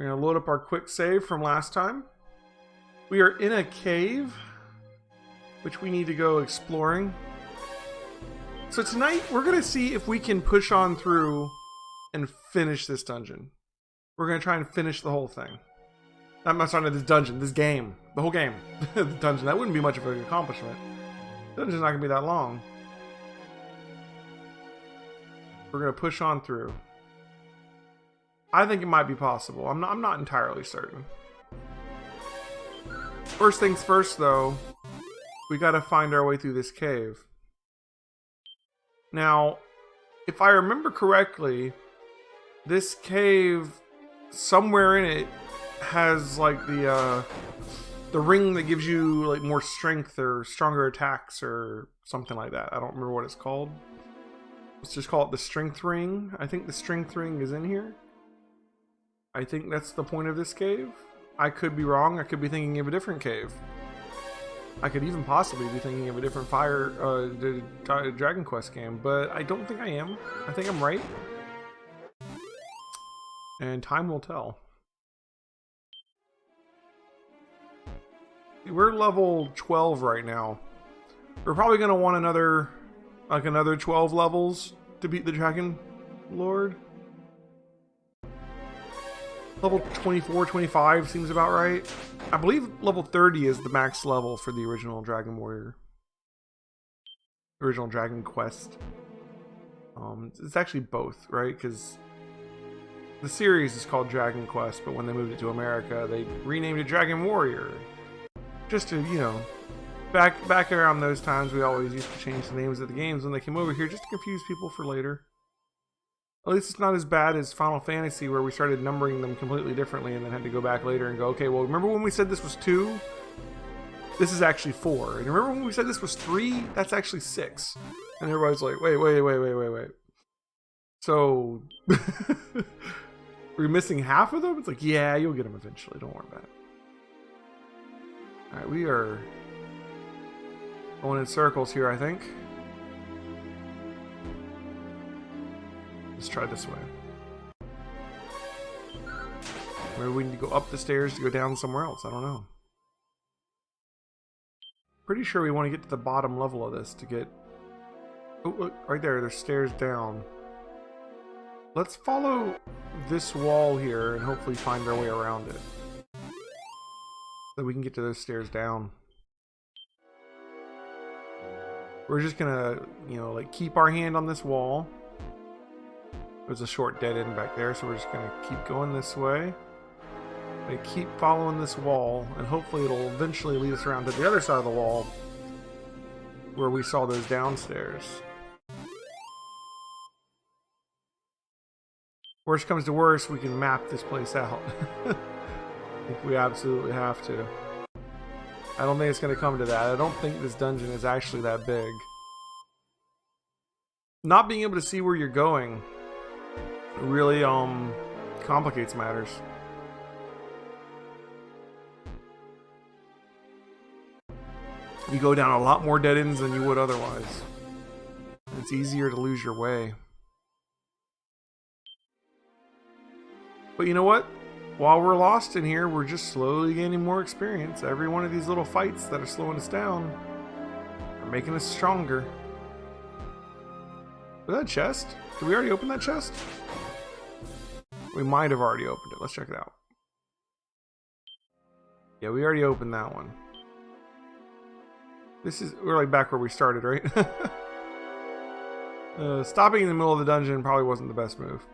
We're going to load up our quick save from last time. We are in a cave, which we need to go exploring. So tonight, we're going to see if we can push on through and finish this dungeon. We're going to try and finish the whole thing. I'm not starting this dungeon, this game. The whole game. The dungeon. That wouldn't be much of an accomplishment. The dungeon's not going to be that long. We're going to push on through. I think it might be possible. I'm not entirely certain. First things first, though, we got to find our way through this cave. Now, if I remember correctly, this cave, somewhere in it, has like the ring that gives you like more strength or stronger attacks or something like that. I don't remember what it's called. Let's just call it the strength ring. I think the strength ring is in here. I think that's the point of this cave. I could be wrong. I could be thinking of a different cave. I could even possibly be thinking of a different Dragon Quest game, but I don't think I am. I think I'm right. And time will tell. We're level 12 right now. We're probably going to want another 12 levels to beat the Dragon Lord. Level 24, 25 seems about right. I believe level 30 is the max level for the original Dragon Warrior. Original Dragon Quest. It's actually both, right? Because the series is called Dragon Quest, but when they moved it to America, they renamed it Dragon Warrior. Just to, you know, back around those times, we always used to change the names of the games when they came over here, just to confuse people for later. At least it's not as bad as Final Fantasy, where we started numbering them completely differently and then had to go back later and go, okay, well, remember when we said this was 2? This is actually 4. And remember when we said this was 3? That's actually 6. And everybody's like, wait. So, we're missing half of them? It's like, yeah, you'll get them eventually. Don't worry about it. Alright, we are going in circles here, I think. Let's try this way. Maybe we need to go up the stairs to go down somewhere else. I don't know. Pretty sure we want to get to the bottom level of this to get... Oh, look, right there. There's stairs down. Let's follow this wall here and hopefully find our way around it. So we can get to those stairs down. We're just gonna, you know, like keep our hand on this wall. There's a short dead end back there, so we're just gonna keep going this way. And keep following this wall, and hopefully it'll eventually lead us around to the other side of the wall where we saw those downstairs. Worst comes to worst, we can map this place out. I think we absolutely have to. I don't think it's going to come to that. I don't think this dungeon is actually that big. Not being able to see where you're going really complicates matters. You go down a lot more dead ends than you would otherwise. It's easier to lose your way. But you know what? While we're lost in here, we're just slowly gaining more experience. Every one of these little fights that are slowing us down are making us stronger. Was that a chest? Did we already open that chest? We might have already opened it. Let's check it out. Yeah, we already opened that one. We're like back where we started, right? Stopping in the middle of the dungeon probably wasn't the best move.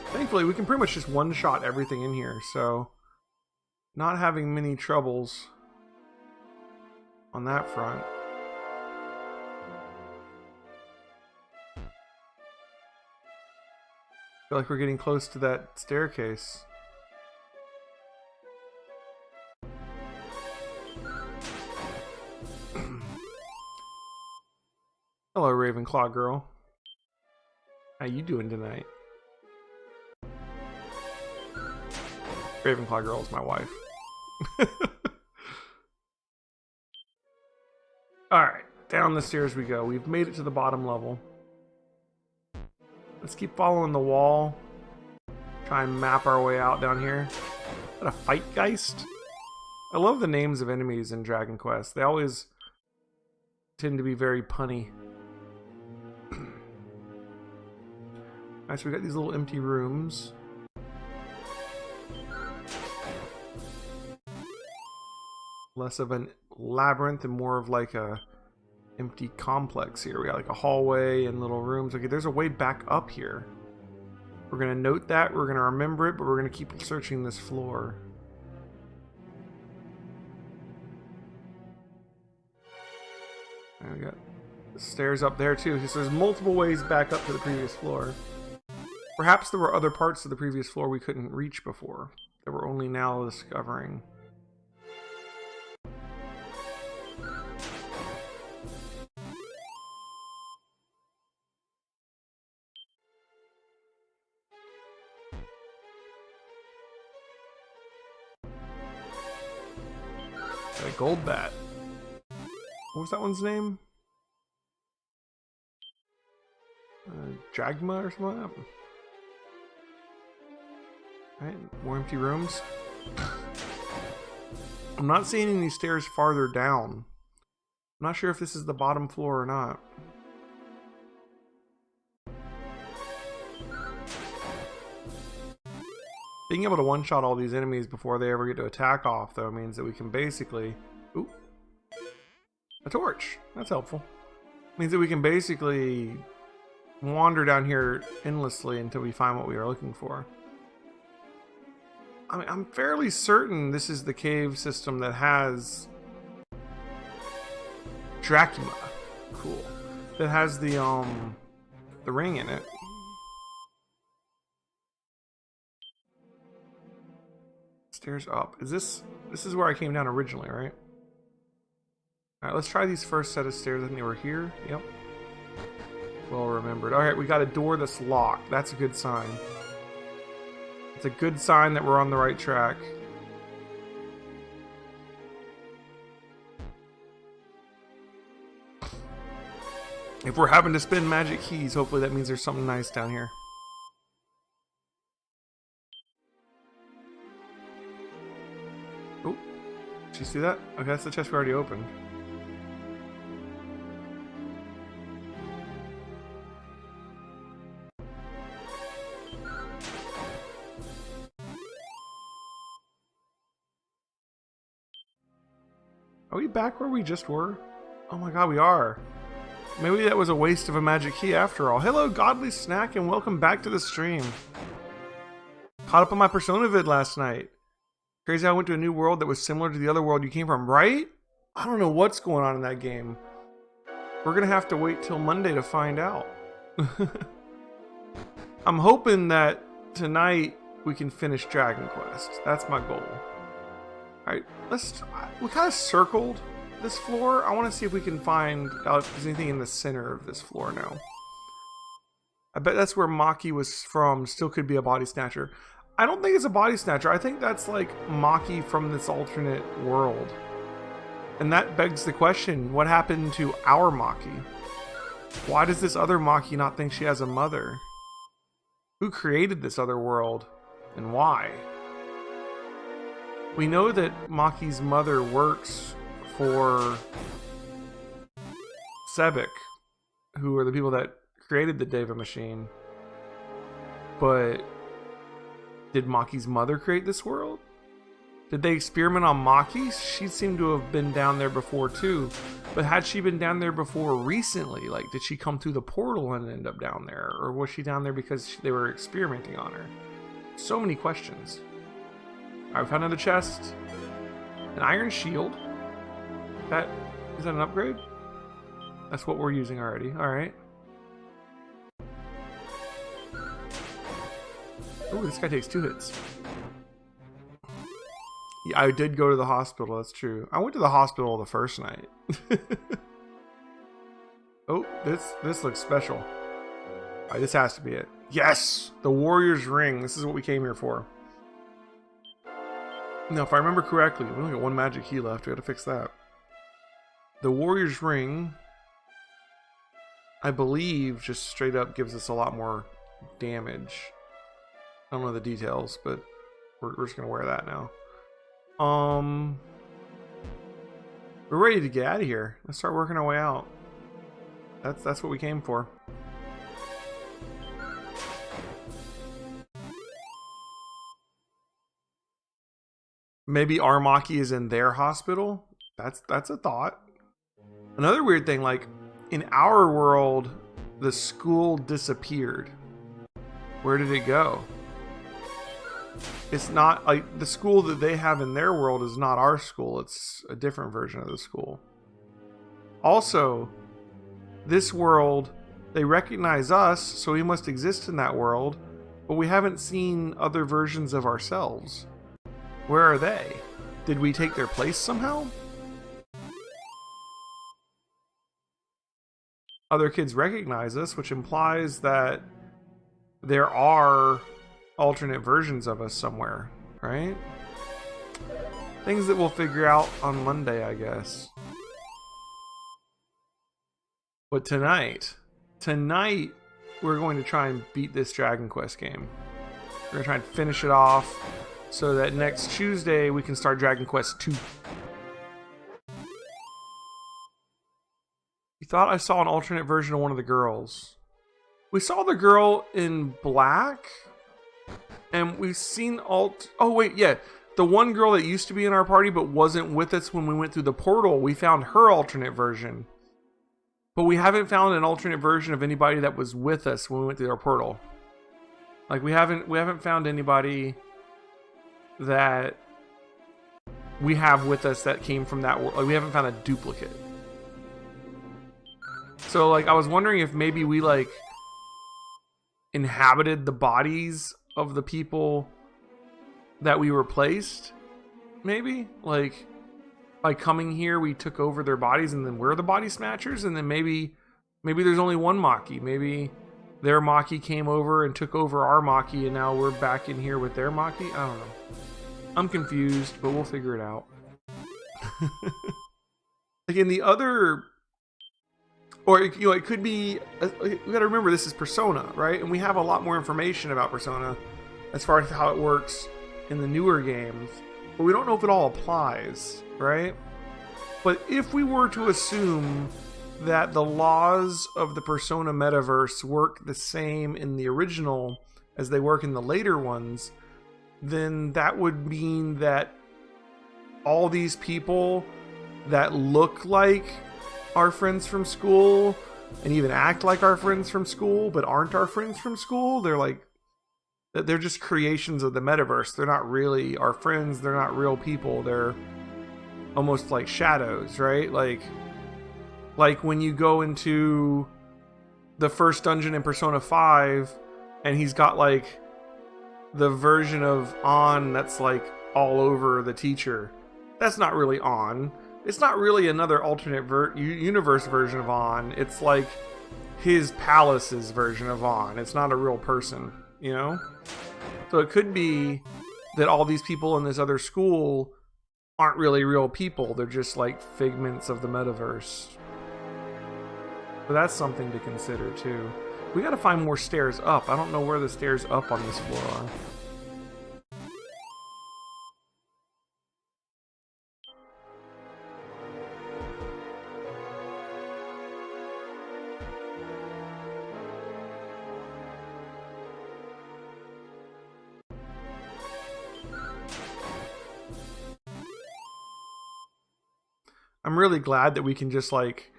Thankfully, we can pretty much just one-shot everything in here, so not having many troubles on that front. Feel like we're getting close to that staircase. Hello, Ravenclaw girl. How you doing tonight? Ravenclaw girl is my wife. Alright, down the stairs we go. We've made it to the bottom level. Let's keep following the wall. Try and map our way out down here. What a fight geist. I love the names of enemies in Dragon Quest. They always tend to be very punny. Alright, so we got these little empty rooms. Less of a labyrinth and more of like a empty complex here. We got like a hallway and little rooms. Okay, there's a way back up here. We're gonna note that, we're gonna remember it, but we're gonna keep searching this floor. And we got the stairs up there too. So there's multiple ways back up to the previous floor. Perhaps there were other parts of the previous floor we couldn't reach before, that we're only now discovering. A gold bat. What was that one's name? Dragma or something like that? Alright, more empty rooms. I'm not seeing any stairs farther down. I'm not sure if this is the bottom floor or not. Being able to one-shot all these enemies before they ever get to attack off, though, means that we can basically... Ooh. A torch. That's helpful. Means that we can basically wander down here endlessly until we find what we are looking for. I mean, I'm fairly certain this is the cave system that has Dracula. Cool. That has the ring in it. Stairs up. This is where I came down originally, right? Alright, let's try these first set of stairs. I think they were here. Yep. Well remembered. Alright, we got a door that's locked. That's a good sign. It's a good sign that we're on the right track. If we're having to spend magic keys, hopefully that means there's something nice down here. Oh, did you see that? Okay, that's the chest we already opened. Are we back where we just were? Oh my god, we are. Maybe that was a waste of a magic key after all. Hello, Godly Snack, and welcome back to the stream. Caught up on my Persona vid last night. Crazy how I went to a new world that was similar to the other world you came from, right? I don't know what's going on in that game. We're gonna have to wait till Monday to find out. I'm hoping that tonight we can finish Dragon Quest. That's my goal. Alright, we kind of circled this floor. I want to see if we can find out if there's anything in the center of this floor now. I bet that's where Maki was from. Still could be a body snatcher. I don't think it's a body snatcher. I think that's like Maki from this alternate world. And that begs the question, what happened to our Maki? Why does this other Maki not think she has a mother? Who created this other world? And why? We know that Maki's mother works for Sebek, who are the people that created the Deva machine. But did Maki's mother create this world? Did they experiment on Maki? She seemed to have been down there before too. But had she been down there before recently? Like, did she come through the portal and end up down there? Or was she down there because they were experimenting on her? So many questions. Alright, we found another chest. An iron shield. Is that an upgrade? That's what we're using already. Alright. Oh, this guy takes 2 hits. Yeah, I did go to the hospital, that's true. I went to the hospital the first night. Oh, this looks special. Alright, this has to be it. Yes! The Warrior's Ring. This is what we came here for. Now, if I remember correctly, we only got 1 magic key left. We gotta fix that. The Warrior's Ring, I believe, just straight up gives us a lot more damage. I don't know the details, but we're just gonna wear that now. We're ready to get out of here. Let's start working our way out. That's what we came for. Maybe Armaki is in their hospital. That's a thought. Another weird thing, like in our world, the school disappeared. Where did it go? It's not like the school that they have in their world is not our school. It's a different version of the school. Also, this world, they recognize us, so we must exist in that world, but we haven't seen other versions of ourselves. Where are they? Did we take their place somehow? Other kids recognize us, which implies that there are alternate versions of us somewhere, right? Things that we'll figure out on Monday, I guess. But tonight, we're going to try and beat this Dragon Quest game. We're going to try and finish it off so that next Tuesday we can start Dragon Quest 2. You thought I saw an alternate version of one of the girls. We saw the girl in black, and we've seen oh wait, yeah. The one girl that used to be in our party but wasn't with us when we went through the portal, we found her alternate version. But we haven't found an alternate version of anybody that was with us when we went through our portal. Like we haven't found anybody that we have with us that came from that world. Like we haven't found a duplicate. So like I was wondering if maybe we like inhabited the bodies of the people that we replaced. Maybe like by coming here we took over their bodies and then we're the body snatchers, and then maybe there's only one Maki. Maybe their Maki came over and took over our Maki, and now we're back in here with their Maki. I don't know. I'm confused, but we'll figure it out. Like in the other, or you know, it could be. We got to remember this is Persona, right? And we have a lot more information about Persona as far as how it works in the newer games, but we don't know if it all applies, right? But if we were to assume that the laws of the Persona metaverse work the same in the original as they work in the later ones, then that would mean that all these people that look like our friends from school and even act like our friends from school but aren't our friends from school, they're just creations of the metaverse. They're not really our friends. They're not real people. They're almost like shadows, right? Like when you go into the first dungeon in Persona 5 and he's got like the version of An that's like all over the teacher. That's not really An. It's not really another alternate universe version of An. It's like his palace's version of An. It's not a real person, you know? So it could be that all these people in this other school aren't really real people. They're just like figments of the metaverse. So that's something to consider too. We gotta find more stairs up. I don't know where the stairs up on this floor are. I'm really glad that we can just like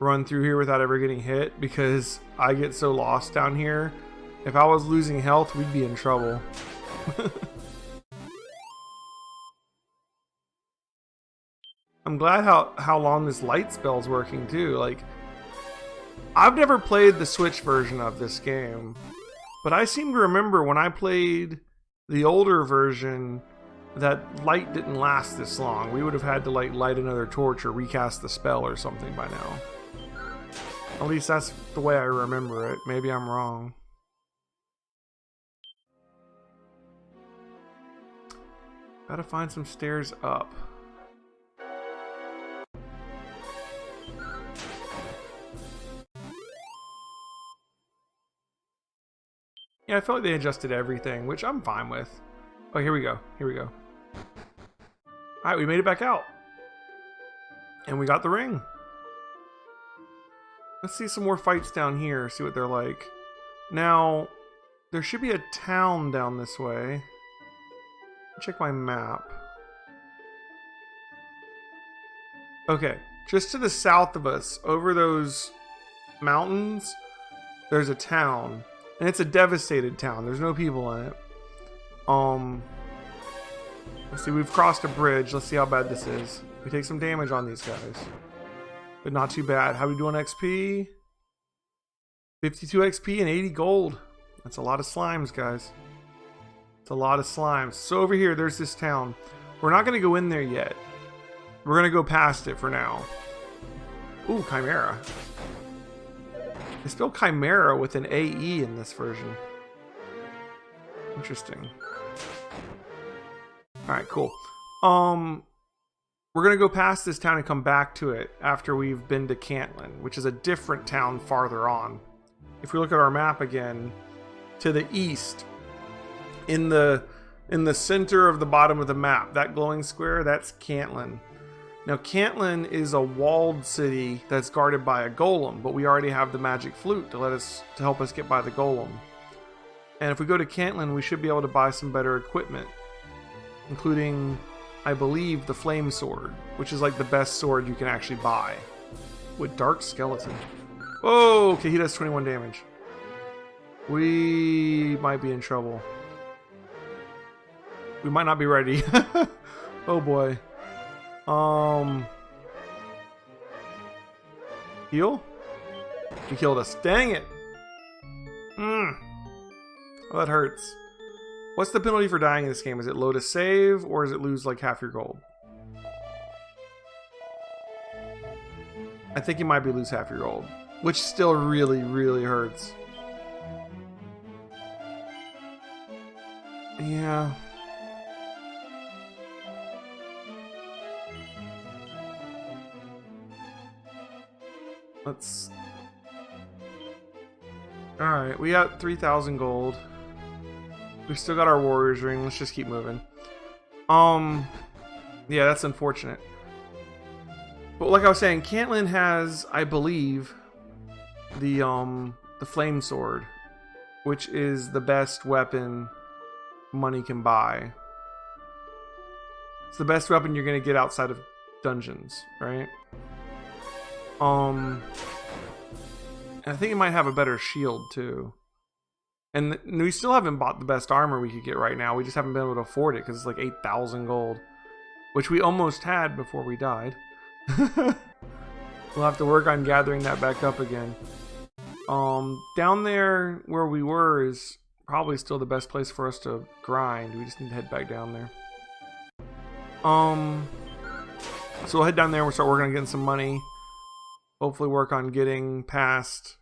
run through here without ever getting hit, because I get so lost down here. If I was losing health, we'd be in trouble. I'm glad how long this light spell's working too. Like, I've never played the Switch version of this game, but I seem to remember when I played the older version that light didn't last this long. We would have had to like light another torch or recast the spell or something by now. At least that's the way I remember it. Maybe I'm wrong. Gotta find some stairs up. Yeah, I feel like they adjusted everything, which I'm fine with. Oh, here we go. Here we go. Alright, we made it back out. And we got the ring. Let's see some more fights down here, see what they're like. Now, there should be a town down this way. Check my map. Okay, just to the south of us, over those mountains, there's a town. And it's a devastated town. There's no people in it. Let's see, we've crossed a bridge. Let's see how bad this is. We take some damage on these guys. But not too bad. How we doing XP? 52 XP and 80 gold. That's a lot of slimes, guys. It's a lot of slimes. So over here, there's this town. We're not going to go in there yet. We're going to go past it for now. Ooh, Chimera. They spell Chimera with an AE in this version. Interesting. Alright, cool. We're going to go past this town and come back to it after we've been to Cantlin, which is a different town farther on. If we look at our map again, to the east, in the center of the bottom of the map, that glowing square, that's Cantlin. Now, Cantlin is a walled city that's guarded by a golem, but we already have the magic flute to help us get by the golem. And if we go to Cantlin, we should be able to buy some better equipment, including, I believe, the flame sword, which is like the best sword you can actually buy. With Dark Skeleton. Oh, okay, he does 21 damage. We might be in trouble. We might not be ready. Oh boy. Heal? He killed us. Dang it! Oh, that hurts. What's the penalty for dying in this game? Is it load a save, or is it lose like half your gold? I think you might be lose half your gold, which still really, really hurts. Yeah. Let's... Alright, we got 3,000 gold. We've still got our warrior's ring. Let's just keep moving. Yeah, that's unfortunate. But like I was saying, Cantlin has, I believe, the flame sword, which is the best weapon money can buy. It's the best weapon you're gonna get outside of dungeons, right? And I think it might have a better shield too. And we still haven't bought the best armor we could get right now. We just haven't been able to afford it because it's like 8,000 gold, which we almost had before we died. We'll have to work on gathering that back up again. Down there where we were is probably still the best place for us to grind. We just need to head back down there. So we'll head down there. We'll start working on getting some money. Hopefully work on getting past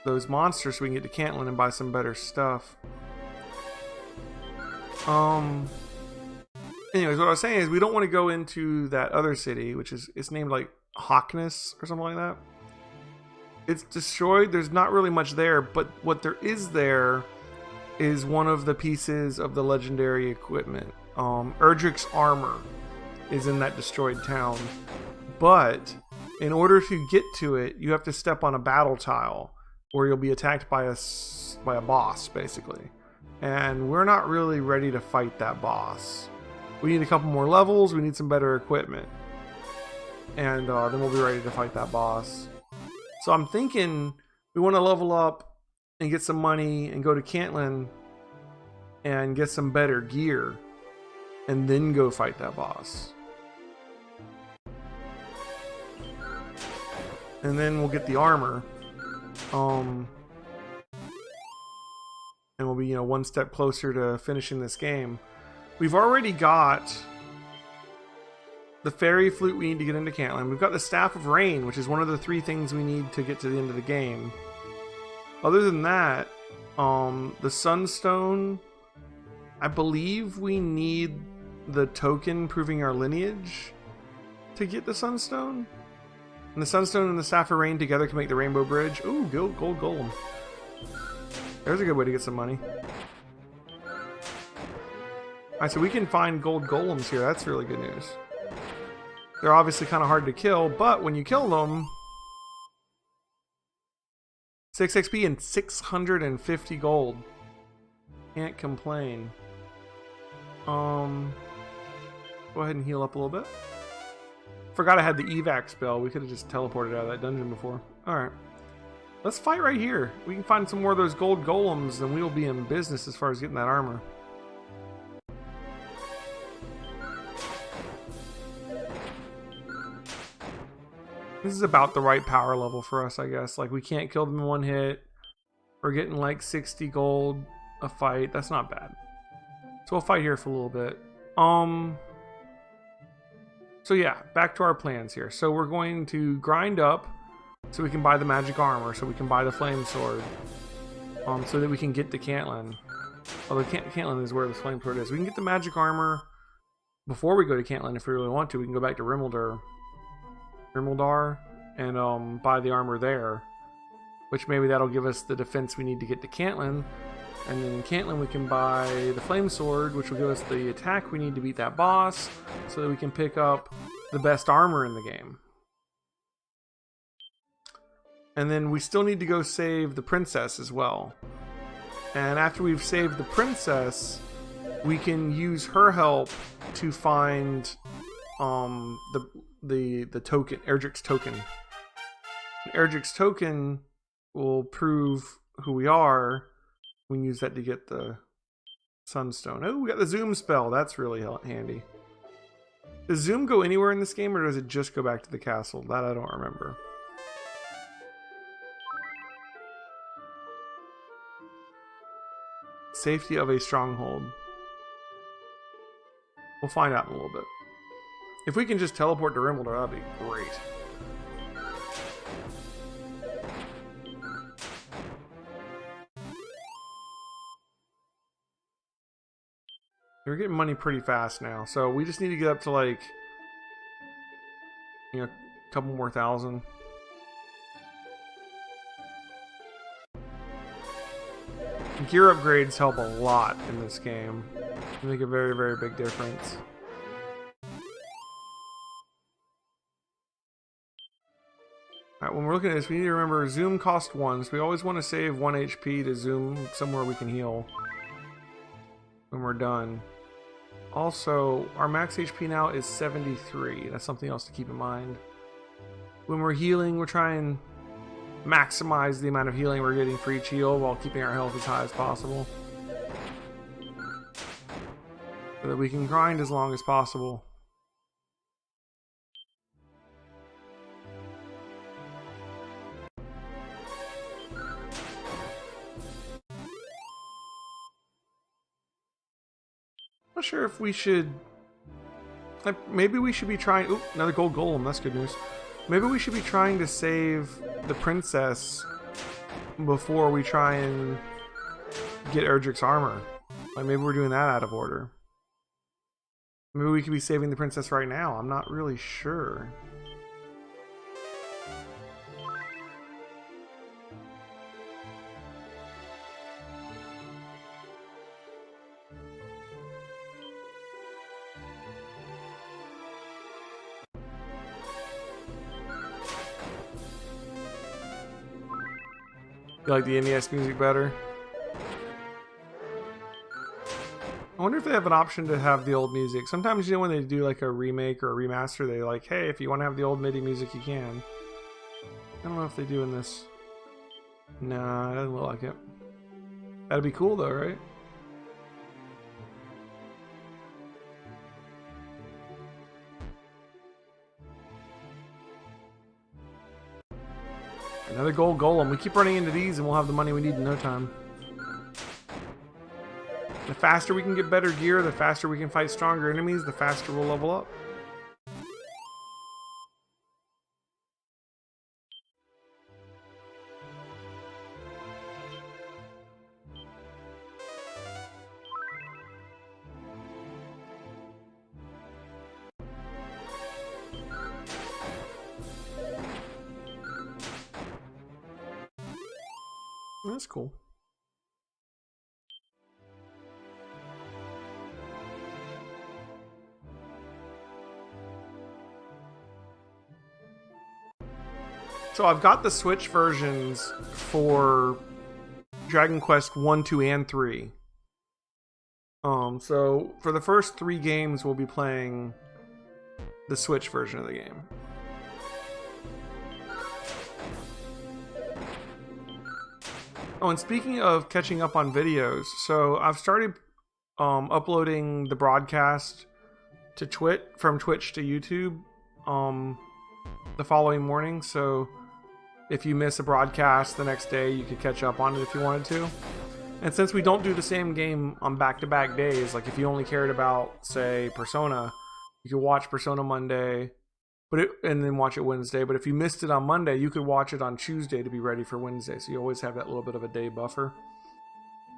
those monsters so we can get to Cantlin and buy some better stuff. Anyways, what I was saying is we don't want to go into that other city, which is, it's named like Hawkness or something like that. It's destroyed. There's not really much there, but what there is there is one of the pieces of the legendary equipment. Erdrick's armor is in that destroyed town, but in order to get to it, you have to step on a battle tile, or you'll be attacked by a boss, basically. And we're not really ready to fight that boss. We need a couple more levels. We need some better equipment, and then we'll be ready to fight that boss. So I'm thinking we want to level up and get some money and go to Cantlin and get some better gear, and then go fight that boss. And then we'll get the armor. And we'll be, one step closer to finishing this game. We've already got the fairy flute we need to get into Cantlin. We've got the Staff of Rain, which is one of the 3 things we need to get to the end of the game. Other than that, the Sunstone, I believe we need the token proving our lineage to get the Sunstone. And the Sunstone and the Sapphire Rain together can make the Rainbow Bridge. Ooh, gold golem. There's a good way to get some money. Alright, so we can find gold golems here. That's really good news. They're obviously kind of hard to kill, but when you kill them... 6 XP and 650 gold. Can't complain. Go ahead and heal up a little bit. Forgot I had the evac spell. We could have just teleported out of that dungeon before. Alright. Let's fight right here. We can find some more of those gold golems, and we will be in business as far as getting that armor. This is about the right power level for us, I guess. Like, we can't kill them in one hit. We're getting like 60 gold a fight. That's not bad. So we'll fight here for a little bit. So yeah, back to our plans here. So we're going to grind up so we can buy the magic armor, so we can buy the flame sword, so that we can get to Cantlin. Although Cantlin is where the flame sword is. We can get the magic armor before we go to Cantlin if we really want to. We can go back to Rimuldar and buy the armor there, which maybe that'll give us the defense we need to get to Cantlin. And then in Cantlin we can buy the flame sword, which will give us the attack we need to beat that boss, so that we can pick up the best armor in the game. And then we still need to go save the princess as well. And after we've saved the princess, we can use her help to find the token, Erdrick's token. Erdrick's token will prove who we are. We can use that to get the Sunstone. Oh, we got the zoom spell. That's really handy. Does zoom go anywhere in this game, or does it just go back to the castle? That I don't remember. Safety of a stronghold. We'll find out in a little bit. If we can just teleport to Rimuldar, that'd be great. We're getting money pretty fast now, so we just need to get up to like, you know, a couple more thousand. Gear upgrades help a lot in this game. They make a very, very big difference. Alright, when we're looking at this, we need to remember zoom cost 1, so we always want to save 1 HP to zoom somewhere we can heal when we're done. Also, our max HP now is 73. That's something else to keep in mind. When we're healing, we're trying to maximize the amount of healing we're getting for each heal while keeping our health as high as possible, so that we can grind as long as possible. Not sure if we should, like, maybe we should be trying. Oop, another gold golem. That's good news. Maybe we should be trying to save the princess before we try and get Erdrick's armor. Like, maybe we're doing that out of order. Maybe we could be saving the princess right now. I'm not really sure. You like the NES music better? I wonder if they have an option to have the old music. Sometimes, you know, when they do like a remake or a remaster, they like, hey, if you want to have the old MIDI music, you can. I don't know if they do in this. Nah, it doesn't look like it. That'd be cool though, right? Another gold golem. We keep running into these and we'll have the money we need in no time. The faster we can get better gear, the faster we can fight stronger enemies, the faster we'll level up. That's cool. So I've got the Switch versions for Dragon Quest 1, 2, and 3. So for the first 3 games, we'll be playing the Switch version of the game. Oh, and speaking of catching up on videos, so I've started uploading the broadcast to Twitch, from Twitch to YouTube the following morning. So if you miss a broadcast the next day, you could catch up on it if you wanted to. And since we don't do the same game on back-to-back days, like if you only cared about, say, Persona, you could watch Persona Monday, and then watch it Wednesday. But if you missed it on Monday, you could watch it on Tuesday to be ready for Wednesday. So you always have that little bit of a day buffer.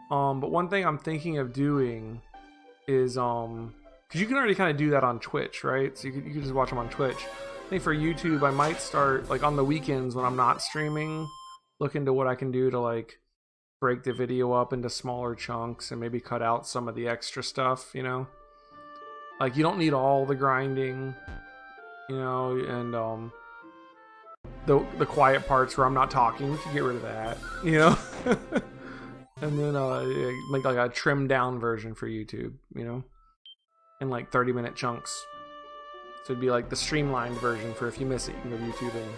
But one thing I'm thinking of doing is, because you can already kind of do that on Twitch, right? So you can just watch them on Twitch. I think for YouTube, I might start, like on the weekends when I'm not streaming, look into what I can do to like break the video up into smaller chunks and maybe cut out some of the extra stuff, you know? Like you don't need all the grinding, you know, and the quiet parts where I'm not talking, we can get rid of that, you know? And then make like a trimmed down version for YouTube, you know? In like 30-minute chunks. So it'd be like the streamlined version for if you miss it, you can go to YouTube and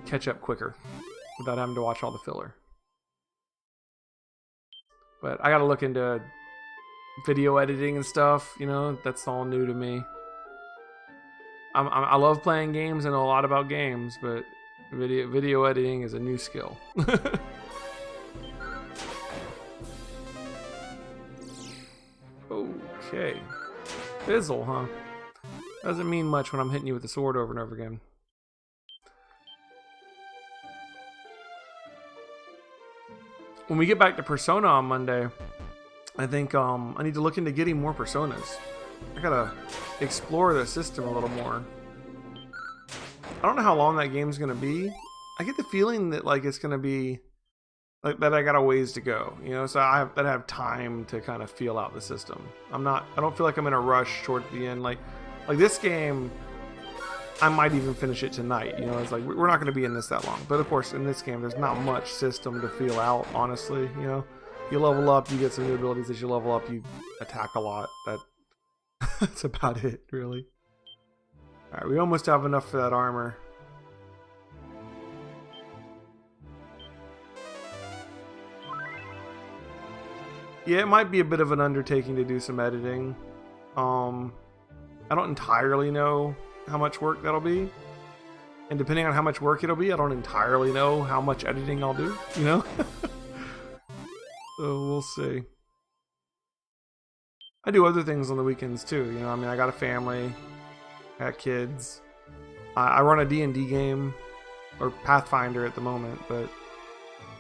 catch up quicker without having to watch all the filler. But I gotta look into video editing and stuff, you know, that's all new to me. I love playing games and know a lot about games, but video editing is a new skill. Okay. Fizzle, huh? Doesn't mean much when I'm hitting you with the sword over and over again. When we get back to Persona on Monday, I think I need to look into getting more Personas. I gotta explore the system a little more. I don't know how long that game's gonna be. I get the feeling that like it's gonna be like that I got a ways to go, you know, so I have time to kind of feel out the system. I don't feel like I'm in a rush towards the end. Like this game, I might even finish it tonight, you know. It's like we're not going to be in this that long, but of course in this game there's not much system to feel out, honestly, you know. You level up, you get some new abilities. As you level up, you attack a lot. That's about it, really. All right, we almost have enough for that armor. Yeah, it might be a bit of an undertaking to do some editing. I don't entirely know how much work that'll be. And depending on how much work it'll be, I don't entirely know how much editing I'll do, you know? So we'll see. I do other things on the weekends too, you know? I mean, I got a family, I got kids. I run a D&D game, or Pathfinder at the moment, but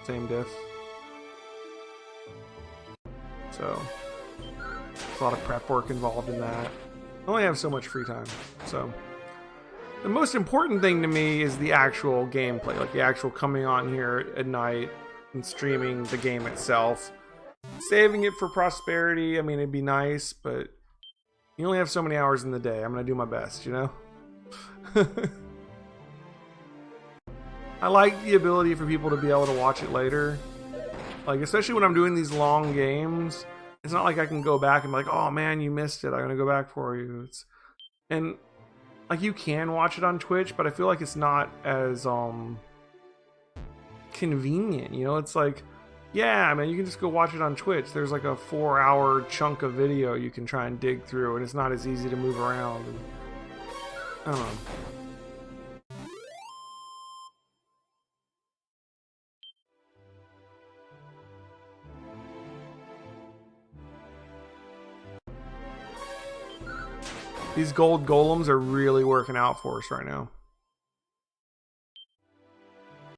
same diff. So, there's a lot of prep work involved in that. I only have so much free time. So, the most important thing to me is the actual gameplay, like the actual coming on here at night and streaming the game itself. Saving it for prosperity, I mean, it'd be nice, but you only have so many hours in the day. I'm going to do my best, you know? I like the ability for people to be able to watch it later. Like, especially when I'm doing these long games, it's not like I can go back and be like, oh man, you missed it, I'm gonna go back for you. And like, you can watch it on Twitch, but I feel like it's not as convenient, you know? It's like, yeah, I mean, you can just go watch it on Twitch. There's like a 4-hour chunk of video you can try and dig through, and it's not as easy to move around. And, I don't know. These gold golems are really working out for us right now.